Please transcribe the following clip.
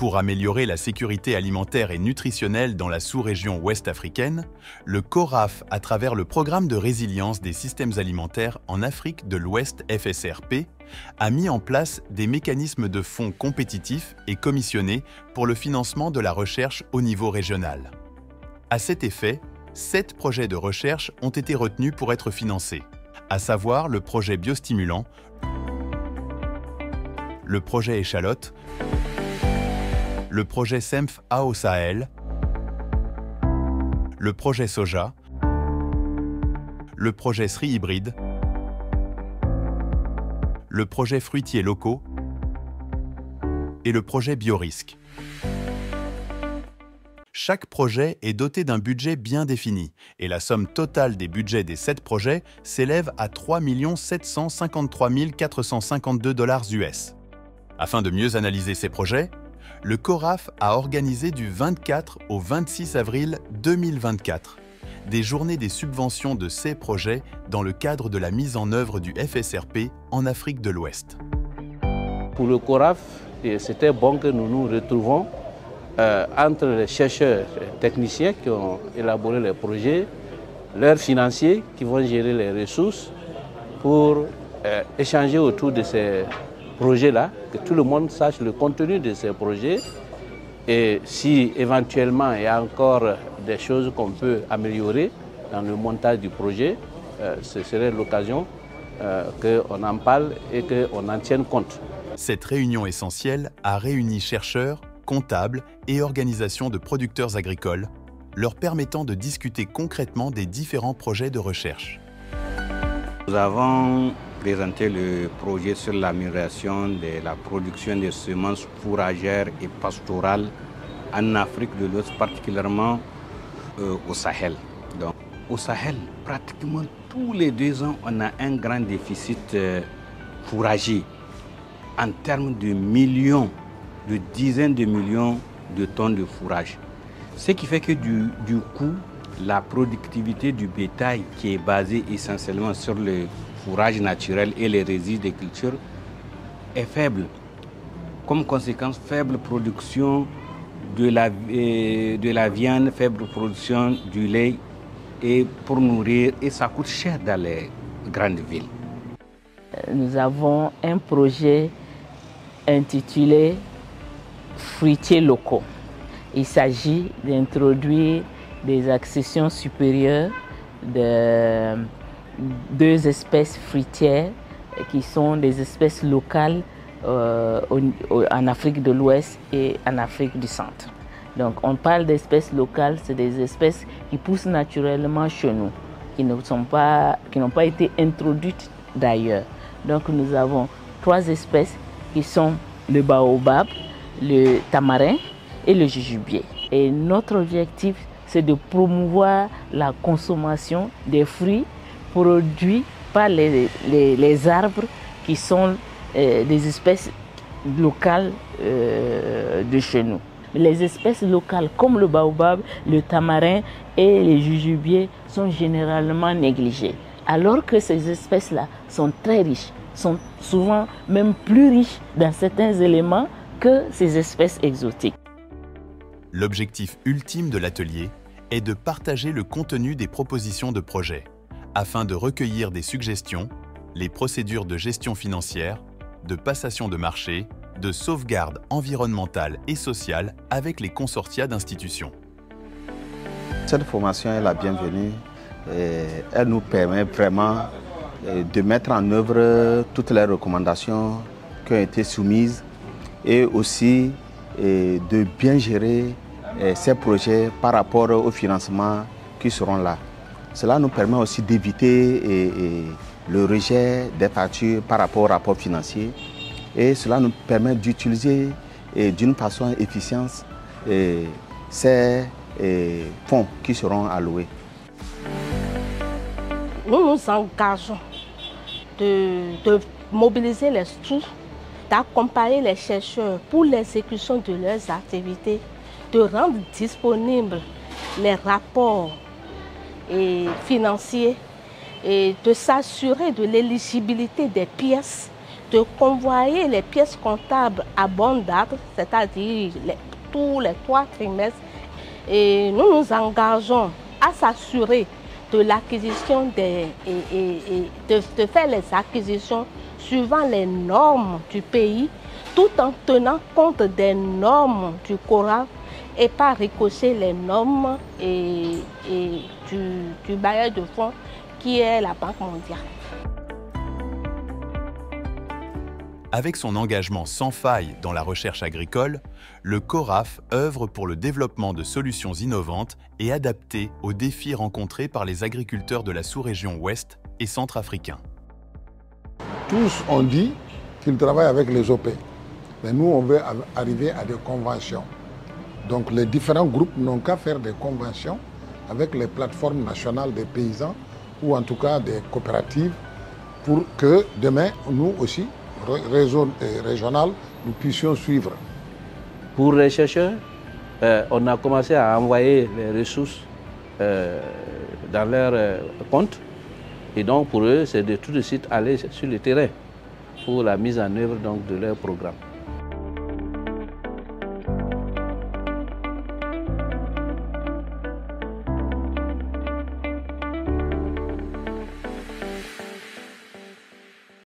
Pour améliorer la sécurité alimentaire et nutritionnelle dans la sous-région ouest africaine, le CORAF, à travers le Programme de résilience des systèmes alimentaires en Afrique de l'Ouest FSRP, a mis en place des mécanismes de fonds compétitifs et commissionnés pour le financement de la recherche au niveau régional. À cet effet, 7 projets de recherche ont été retenus pour être financés, à savoir le projet biostimulant, le projet échalote, le projet SEMF AO Sahel, le projet soja, le projet Sri hybride, le projet fruitiers locaux et le projet biorisque. Chaque projet est doté d'un budget bien défini et la somme totale des budgets des 7 projets s'élève à 3 753 452 $ US. Afin de mieux analyser ces projets, le CORAF a organisé du 24 au 26 avril 2024 des journées des subventions de ces projets dans le cadre de la mise en œuvre du FSRP en Afrique de l'Ouest. Pour le CORAF, c'était bon que nous nous retrouvons entre les chercheurs et techniciens qui ont élaboré les projets, leurs financiers qui vont gérer les ressources pour échanger autour de ces projets-là, que tout le monde sache le contenu de ces projets et si éventuellement il y a encore des choses qu'on peut améliorer dans le montage du projet, ce serait l'occasion qu'on en parle et qu'on en tienne compte. Cette réunion essentielle a réuni chercheurs, comptables et organisations de producteurs agricoles, leur permettant de discuter concrètement des différents projets de recherche. Nous avons présenté le projet sur l'amélioration de la production de semences fourragères et pastorales en Afrique de l'Ouest, particulièrement au Sahel. Donc, au Sahel, pratiquement tous les 2 ans, on a un grand déficit fourrager en termes de millions, de dizaines de millions de tonnes de fourrage. Ce qui fait que du coup, la productivité du bétail qui est basée essentiellement sur le fourrage naturel et les résidus des cultures est faible. Comme conséquence, faible production de la viande, faible production du lait et pour nourrir, et ça coûte cher dans les grandes villes. Nous avons un projet intitulé Fruitiers locaux. Il s'agit d'introduire des accessions supérieures de 2 espèces fruitières qui sont des espèces locales en Afrique de l'Ouest et en Afrique du Centre. Donc on parle d'espèces locales, c'est des espèces qui poussent naturellement chez nous, qui n'ont pas été introduites d'ailleurs. Donc nous avons 3 espèces qui sont le baobab, le tamarin et le jujubier. Et notre objectif, c'est de promouvoir la consommation des fruits produits par les arbres qui sont des espèces locales de chez nous. Les espèces locales comme le baobab, le tamarin et les jujubiers sont généralement négligées, alors que ces espèces-là sont très riches, sont souvent même plus riches dans certains éléments que ces espèces exotiques. L'objectif ultime de l'atelier est de partager le contenu des propositions de projet, afin de recueillir des suggestions, les procédures de gestion financière, de passation de marché, de sauvegarde environnementale et sociale avec les consortia d'institutions. Cette formation est la bienvenue. Elle nous permet vraiment de mettre en œuvre toutes les recommandations qui ont été soumises et aussi de bien gérer ces projets par rapport au financement qui seront là. Cela nous permet aussi d'éviter le rejet des factures par rapport au rapport financier et cela nous permet d'utiliser d'une façon efficiente ces fonds qui seront alloués. Nous nous engageons de mobiliser les structures, d'accompagner les chercheurs pour l'exécution de leurs activités, de rendre disponibles les rapports financiers et de s'assurer de l'éligibilité des pièces de convoyer les pièces comptables à bonne date, c'est-à-dire tous les 3 trimestres. Et nous nous engageons à s'assurer de l'acquisition de faire les acquisitions suivant les normes du pays, tout en tenant compte des normes du CORAF et pas ricocher les normes du bailleur de fonds qui est la Banque mondiale. Avec son engagement sans faille dans la recherche agricole, le CORAF œuvre pour le développement de solutions innovantes et adaptées aux défis rencontrés par les agriculteurs de la sous-région ouest et centrafricains. Tous ont dit qu'ils travaillent avec les OP, mais nous on veut arriver à des conventions. Donc les différents groupes n'ont qu'à faire des conventions avec les plateformes nationales des paysans ou en tout cas des coopératives pour que demain, nous aussi, réseau régional, nous puissions suivre. Pour les chercheurs, on a commencé à envoyer les ressources dans leur compte. Et donc pour eux, c'est de tout de suite aller sur le terrain pour la mise en œuvre donc, de leur programme.